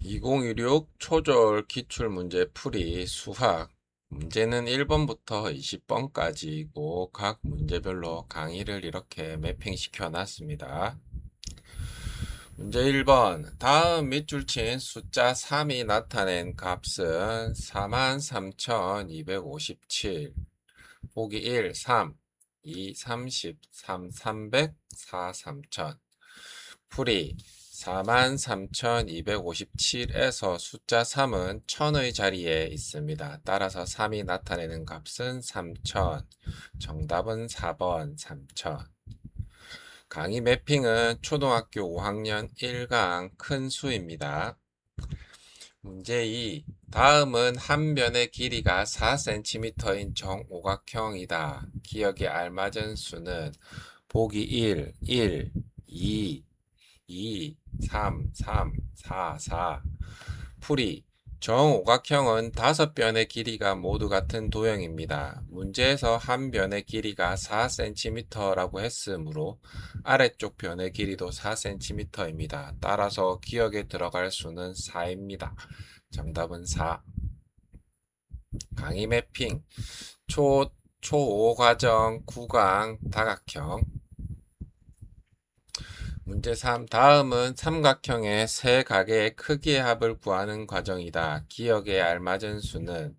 2016 초절 기출문제 풀이 수학 문제는 1번부터 20번까지고 각 문제별로 강의를 이렇게 매핑시켜 놨습니다. 문제 1번 다음 밑줄 친 숫자 3이 나타낸 값은 43,257 보기 1, 3, 2, 30, 3, 300, 4, 3000 풀이 43,257에서 숫자 3은 1000의 자리에 있습니다. 따라서 3이 나타내는 값은 3000. 정답은 4번 3000. 강의 매핑은 초등학교 5학년 1강 큰 수입니다. 문제 2. 다음은 한 변의 길이가 4cm인 정오각형이다. 기억에 알맞은 수는 보기 1, 1, 2, 2, 3, 3, 4, 4. 풀이 정오각형은 5변의 길이가 모두 같은 도형입니다. 문제에서 한 변의 길이가 4cm라고 했으므로 아래쪽 변의 길이도 4cm입니다. 따라서 기억에 들어갈 수는 4입니다. 정답은 4. 강의 매핑 초5 과정 9강 다각형 문제 3. 다음은 삼각형의 세 각의 크기의 합을 구하는 과정이다. 기억에 알맞은 수는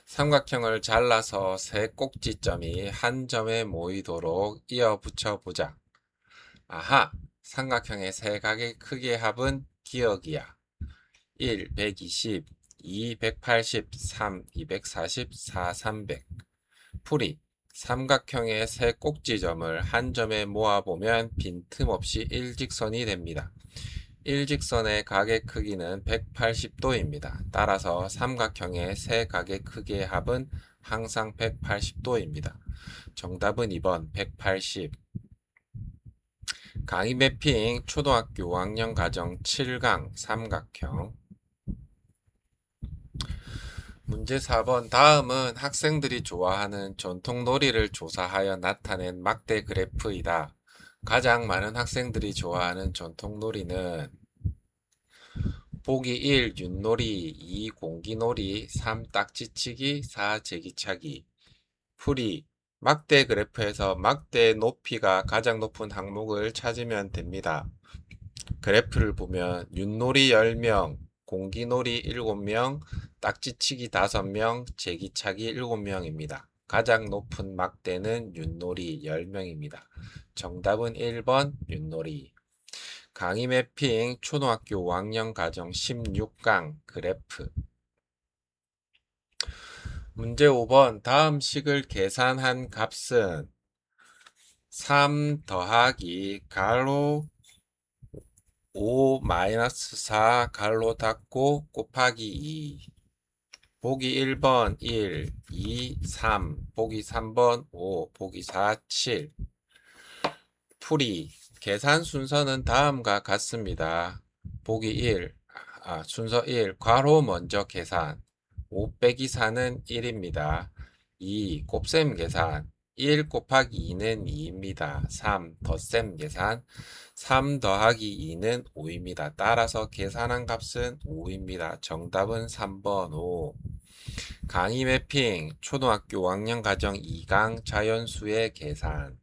삼각형을 잘라서 세 꼭지점이 한 점에 모이도록 이어 붙여보자. 아하! 삼각형의 세 각의 크기의 합은 기억이야. 1. 120 2. 180 3. 240 4. 300 풀이 삼각형의 세 꼭지점을 한 점에 모아보면 빈틈없이 일직선이 됩니다. 일직선의 각의 크기는 180도입니다. 따라서 삼각형의 세 각의 크기의 합은 항상 180도입니다. 정답은 2번 180. 강의 매핑 초등학교 5학년 가정 7강 삼각형 문제 4번 다음은 학생들이 좋아하는 전통 놀이를 조사하여 나타낸 막대 그래프이다. 가장 많은 학생들이 좋아하는 전통 놀이는 보기 1. 윷놀이 2. 공기놀이 3. 딱지치기 4. 제기차기 풀이 막대 그래프에서 막대의 높이가 가장 높은 항목을 찾으면 됩니다. 그래프를 보면 윷놀이 10명, 공기놀이 7명, 딱지치기 5명, 제기차기 7명입니다. 가장 높은 막대는 윷놀이 10명입니다. 정답은 1번 윷놀이. 강의 매핑 초등학교 5학년 가정 16강 그래프 문제 5번 다음 식을 계산한 값은 3 더하기 가로 5-4 가로 닫고 곱하기 2 보기 1번 1, 2, 3 보기 3번 5, 보기 4, 7 풀이 계산 순서는 다음과 같습니다. 보기 1, 순서 1 괄호 먼저 계산 5 빼기 4는 1입니다. 2 곱셈 계산 1 곱하기 2는 2입니다. 3 덧셈 계산 3 더하기 2는 5입니다. 따라서 계산한 값은 5입니다. 정답은 3번 5. 강의 매핑 초등학교 5학년 가정 2강 자연수의 계산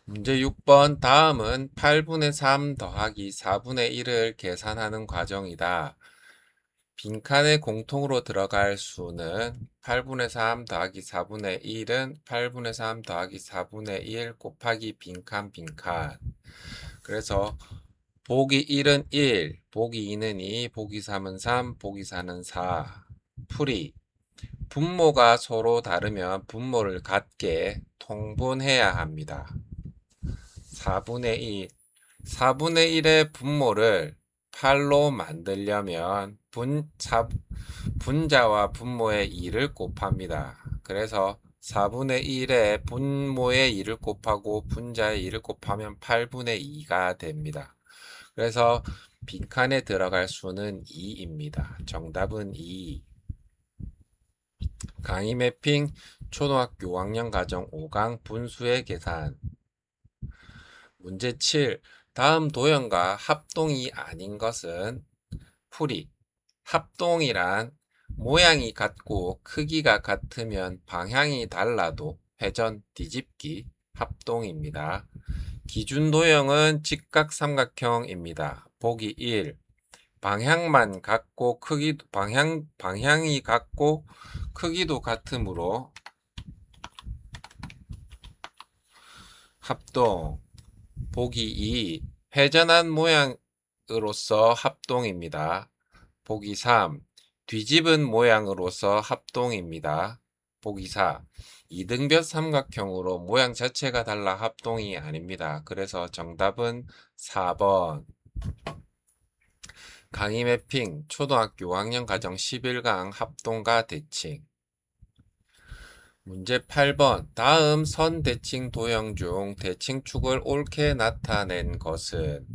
문제 6번 다음은 8분의 3 더하기 4분의 1을 계산하는 과정이다. 빈칸에 공통으로 들어갈 수는 8분의 3 더하기 4분의 1은 8분의 3 더하기 4분의 1 곱하기 빈칸 그래서 보기 1은 1, 보기 2는 2, 보기 3은 3, 보기 4는 4 풀이 분모가 서로 다르면 분모를 같게 통분해야 합니다. 4분의 1 4분의 1의 분모를 8로 만들려면 분자와 분모의 2를 곱합니다. 그래서 4분의 1의 분모의 2를 곱하고 분자의 2를 곱하면 8분의 2가 됩니다. 그래서 빈칸에 들어갈 수는 2입니다. 정답은 2. 강의 매핑 초등학교 5학년 가정 5강 분수의 계산 문제 7. 다음 도형과 합동이 아닌 것은 풀이. 합동이란 모양이 같고 크기가 같으면 방향이 달라도 회전 뒤집기 합동입니다. 기준 도형은 직각삼각형입니다. 보기 1. 방향만 같고 크기도 방향이 같고 크기도 같으므로 합동. 보기 2. 회전한 모양으로서 합동입니다. 보기 3. 뒤집은 모양으로서 합동입니다. 보기 4. 이등변 삼각형으로 모양 자체가 달라 합동이 아닙니다. 그래서 정답은 4번. 강의 매핑 초등학교 5학년 가정 11강 합동과 대칭. 문제 8번. 다음 선 대칭 도형 중 대칭축을 옳게 나타낸 것은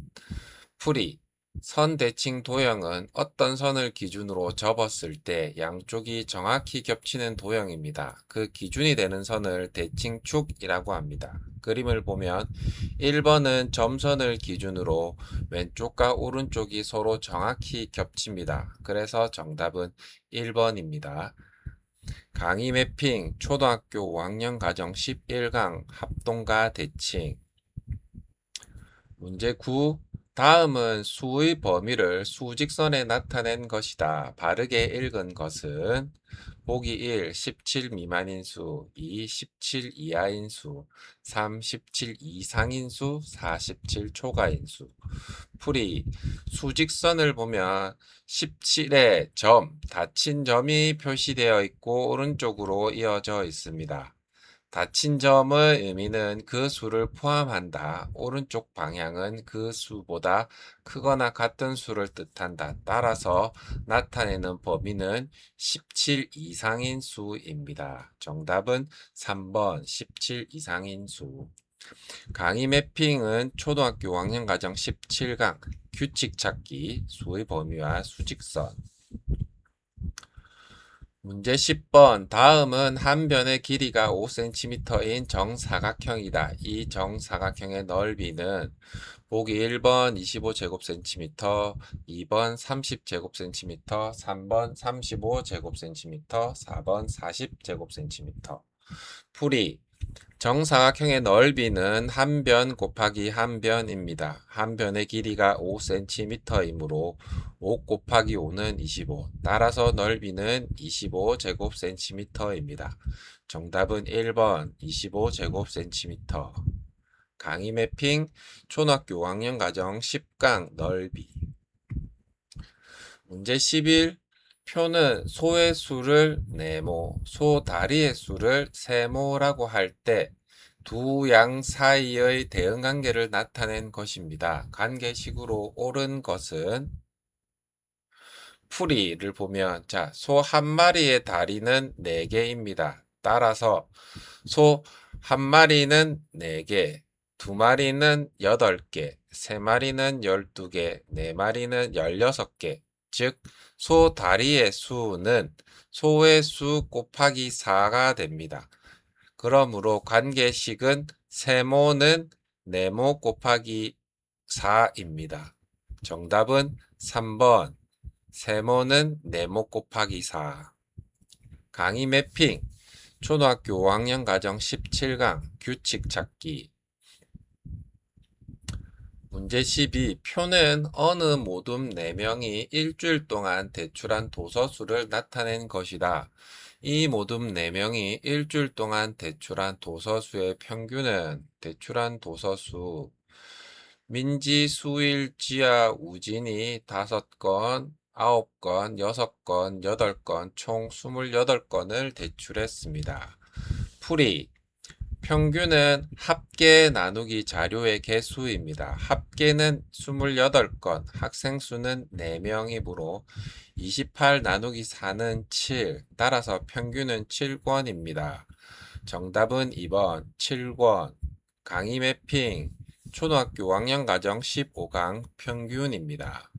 풀이. 선 대칭 도형은 어떤 선을 기준으로 접었을 때 양쪽이 정확히 겹치는 도형입니다. 그 기준이 되는 선을 대칭축이라고 합니다. 그림을 보면 1번은 점선을 기준으로 왼쪽과 오른쪽이 서로 정확히 겹칩니다. 그래서 정답은 1번입니다. 강의 매핑 초등학교 5학년 가정 11강 합동과 대칭. 문제 9. 다음은 수의 범위를 수직선에 나타낸 것이다. 바르게 읽은 것은 보기 1. 17 미만인 수, 2. 17 이하인 수, 3. 17 이상인 수, 4. 17 초과인 수. 풀이. 수직선을 보면 17의 점, 닫힌 점이 표시되어 있고 오른쪽으로 이어져 있습니다. 닫힌 점의 의미는 그 수를 포함한다. 오른쪽 방향은 그 수보다 크거나 같은 수를 뜻한다. 따라서 나타내는 범위는 17 이상인 수입니다. 정답은 3번 17 이상인 수. 강의 매핑은 초등학교 5학년 가정 17강 규칙 찾기 수의 범위와 수직선. 문제 10번. 다음은 한 변의 길이가 5cm인 정사각형이다. 이 정사각형의 넓이는 보기 1번 25제곱cm, 2번 30제곱cm, 3번 35제곱cm, 4번 40제곱cm. 풀이. 정사각형의 넓이는 한 변 곱하기 한 변입니다. 한 변의 길이가 5cm이므로 5 곱하기 5는 25. 따라서 넓이는 25제곱cm입니다. 정답은 1번 25제곱cm. 강의 매핑 초등학교 5학년 가정 10강 넓이. 문제 11. 표는 소의 수를 네모, 소 다리의 수를 세모라고 할 때 두 양 사이의 대응관계를 나타낸 것입니다. 관계식으로 옳은 것은 풀이를 보면 소 한 마리의 다리는 4개입니다. 따라서 소 한 마리는 4개, 두 마리는 8개, 세 마리는 12개, 네 마리는 16개. 즉, 소 다리의 수는 소의 수 곱하기 4가 됩니다. 그러므로 관계식은 세모는 네모 곱하기 4입니다. 정답은 3번. 세모는 네모 곱하기 4. 강의 매핑 초등학교 5학년 가정 17강 규칙 찾기. 문제 12. 표는 어느 모둠 4명이 일주일 동안 대출한 도서수를 나타낸 것이다. 이 모둠 4명이 일주일 동안 대출한 도서수의 평균은 대출한 도서수 민지, 수일, 지아, 우진이 5건, 9건, 6건, 8건, 총 28건을 대출했습니다. 풀이. 평균은 합계 나누기 자료의 개수입니다. 합계는 28건, 학생 수는 4명이므로 28 나누기 4는 7, 따라서 평균은 7권입니다. 정답은 2번 7권. 강의 매핑 초등학교 5학년 가정 15강 평균입니다.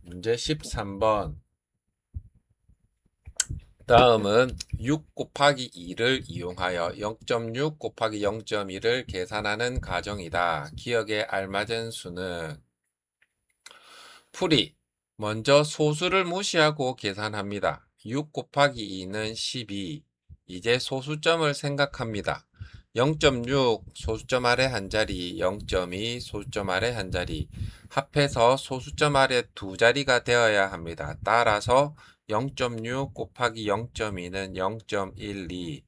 문제 13번. 다음은 6 곱하기 2를 이용하여 0.6 곱하기 0.1을 계산하는 과정이다. 기억에 알맞은 수는 풀이. 먼저 소수를 무시하고 계산합니다. 6 곱하기 2는 12. 이제 소수점을 생각합니다. 0.6 소수점 아래 한 자리, 0.2 소수점 아래 한 자리, 합해서 소수점 아래 두 자리가 되어야 합니다. 따라서 0.6 곱하기 0.2는 0.12.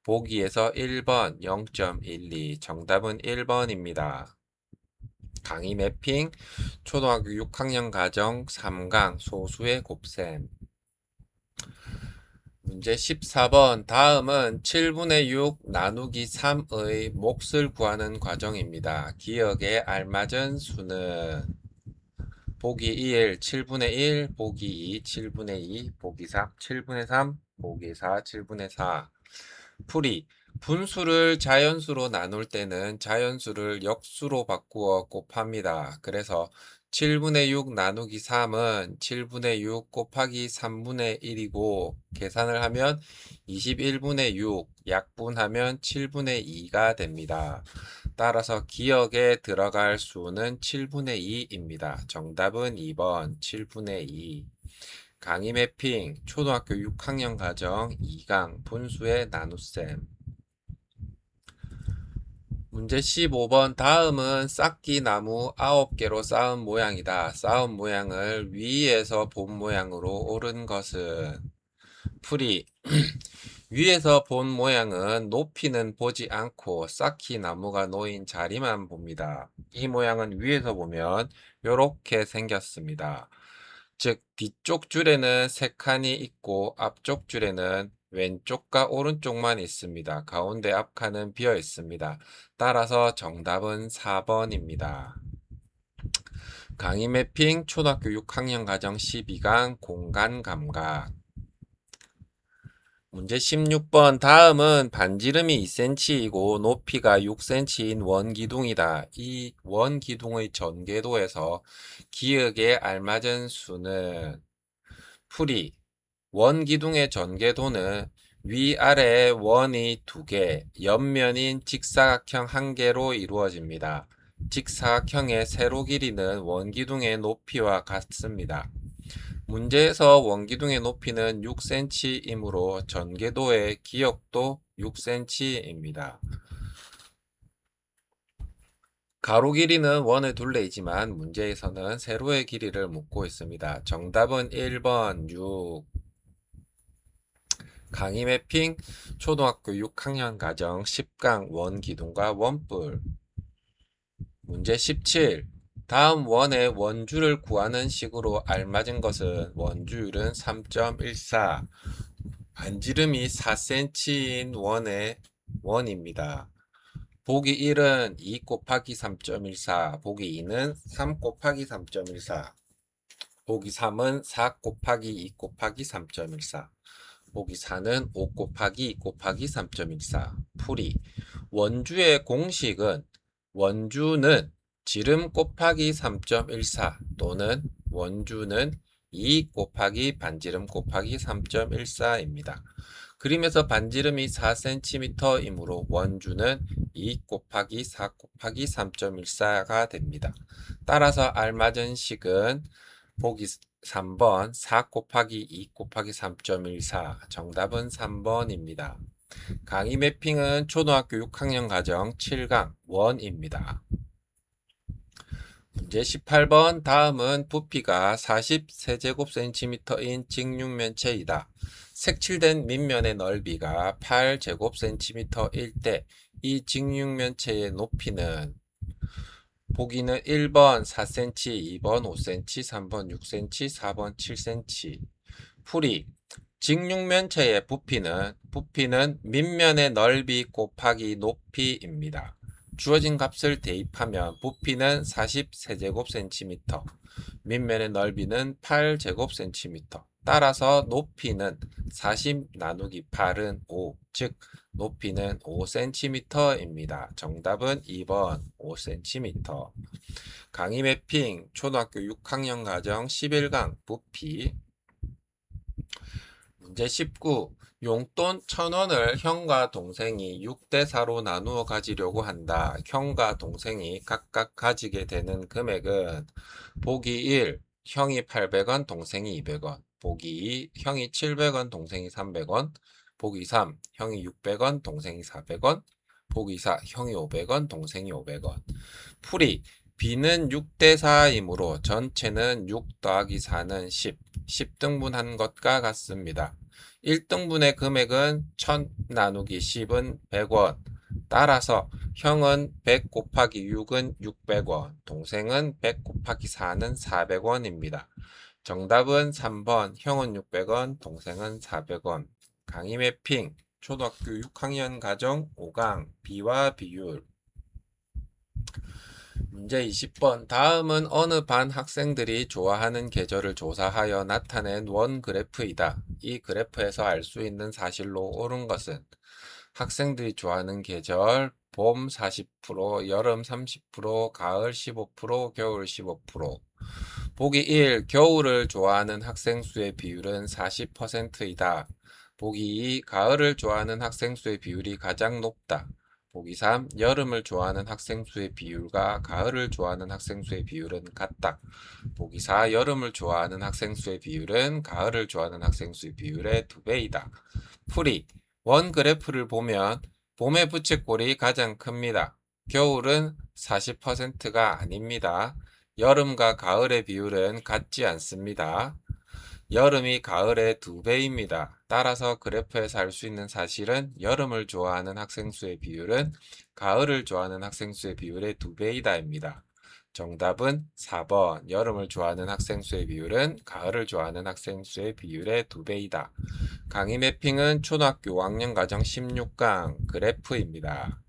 보기에서 1번 0.12. 정답은 1번입니다. 강의 매핑 초등학교 6학년 가정 3강 소수의 곱셈. 문제 14번. 다음은 7분의 6 나누기 3의 몫을 구하는 과정입니다. 기억에 알맞은 수는 보기 1, 7분의 1, 보기 2, 7분의 2, 보기 3, 7분의 3, 보기 4, 7분의 4. 풀이. 분수를 자연수로 나눌 때는 자연수를 역수로 바꾸어 곱합니다. 그래서 7분의 6 나누기 3은 7분의 6 곱하기 3분의 1이고 계산을 하면 21분의 6 약분하면 7분의 2가 됩니다. 따라서 기억에 들어갈 수는 7분의 2입니다. 정답은 2번 7분의 2. 강의 매핑 초등학교 6학년 가정 2강 분수의 나눗셈. 문제 15번. 다음은 쌓기 나무 9개로 쌓은 모양이다. 쌓은 모양을 위에서 본 모양으로 옳은 것은 풀이. 위에서 본 모양은 높이는 보지 않고 쌓기 나무가 놓인 자리만 봅니다. 이 모양은 위에서 보면 이렇게 생겼습니다. 즉 뒤쪽 줄에는 3칸이 있고 앞쪽 줄에는 왼쪽과 오른쪽만 있습니다. 가운데 앞칸은 비어 있습니다. 따라서 정답은 4번입니다. 강의 매핑 초등학교 6학년 가정 12강 공간 감각. 문제 16번. 다음은 반지름이 2cm이고 높이가 6cm인 원기둥이다. 이 원기둥의 전개도에서 기억에 알맞은 수는 풀이. 원기둥의 전개도는 위아래 원이 2개, 옆면인 직사각형 1개로 이루어집니다. 직사각형의 세로 길이는 원기둥의 높이와 같습니다. 문제에서 원기둥의 높이는 6cm이므로 전개도의 기역도 6cm입니다. 가로 길이는 원의 둘레이지만 문제에서는 세로의 길이를 묻고 있습니다. 정답은 1번 6. 강의 매핑 초등학교 6학년 가정 10강 원기둥과 원뿔. 문제 17. 다음 원의 원주를 구하는 식으로 알맞은 것은 원주율은 3.14. 반지름이 4cm인 원의 원입니다. 보기 1은 2 곱하기 3.14, 보기 2는 3 곱하기 3.14, 보기 3은 4 곱하기 2 곱하기 3.14, 보기 4는 5 곱하기 2 곱하기 3.14. 풀이. 원주의 공식은 원주는 지름 곱하기 3.14 또는 원주는 2 곱하기 반지름 곱하기 3.14입니다. 그림에서 반지름이 4cm이므로 원주는 2 곱하기 4 곱하기 3.14가 됩니다. 따라서 알맞은 식은 보기 3번 4 곱하기 2 곱하기 3.14. 정답은 3번입니다. 강의 매핑은 초등학교 6학년 가정 7강 원입니다. 문제 18번. 다음은 부피가 40세제곱cm인 직육면체이다. 색칠된 밑면의 넓이가 8제곱cm일 때 이 직육면체의 높이는 보기는 1번 4cm, 2번 5cm, 3번 6cm, 4번 7cm. 풀이. 직육면체의 부피는 밑면의 넓이 곱하기 높이입니다. 주어진 값을 대입하면 부피는 40세제곱cm, 밑면의 넓이는 8제곱cm. 따라서 높이는 40 나누기 8은 5, 즉 높이는 5cm입니다. 정답은 2번 5cm. 강의 매핑 초등학교 6학년 가정 11강 부피. 문제 19. 용돈 1,000원을 형과 동생이 6대4로 나누어 가지려고 한다. 형과 동생이 각각 가지게 되는 금액은 보기 1. 형이 800원, 동생이 200원. 보기 2. 형이 700원, 동생이 300원. 보기 3. 형이 600원, 동생이 400원. 보기 4. 형이 500원, 동생이 500원. 풀이. B는 6대4이므로 전체는 6 더하기 4는 10. 10등분한 것과 같습니다. 1등분의 금액은 1000 나누기 10은 100원. 따라서 형은 100 곱하기 6은 600원, 동생은 100 곱하기 4는 400원입니다. 정답은 3번, 형은 600원, 동생은 400원. 강의 매핑, 초등학교 6학년 가정 5강, 비와 비율. 문제 20번. 다음은 어느 반 학생들이 좋아하는 계절을 조사하여 나타낸 원 그래프이다. 이 그래프에서 알 수 있는 사실로 옳은 것은 학생들이 좋아하는 계절, 봄 40%, 여름 30%, 가을 15%, 겨울 15%. 보기 1. 겨울을 좋아하는 학생 수의 비율은 40%이다. 보기 2. 가을을 좋아하는 학생 수의 비율이 가장 높다. 보기 3. 여름을 좋아하는 학생 수의 비율과 가을을 좋아하는 학생 수의 비율은 같다. 보기 4. 여름을 좋아하는 학생 수의 비율은 가을을 좋아하는 학생 수의 비율의 2배이다. 풀이. 원 그래프를 보면 봄의 부채꼴이 가장 큽니다. 겨울은 40%가 아닙니다. 여름과 가을의 비율은 같지 않습니다. 여름이 가을의 2배입니다. 따라서 그래프에서 알 수 있는 사실은 여름을 좋아하는 학생 수의 비율은 가을을 좋아하는 학생 수의 비율의 2배이다입니다. 정답은 4번. 여름을 좋아하는 학생 수의 비율은 가을을 좋아하는 학생 수의 비율의 2배이다. 강의 매핑은 초등학교 5학년 가정 16강 그래프입니다.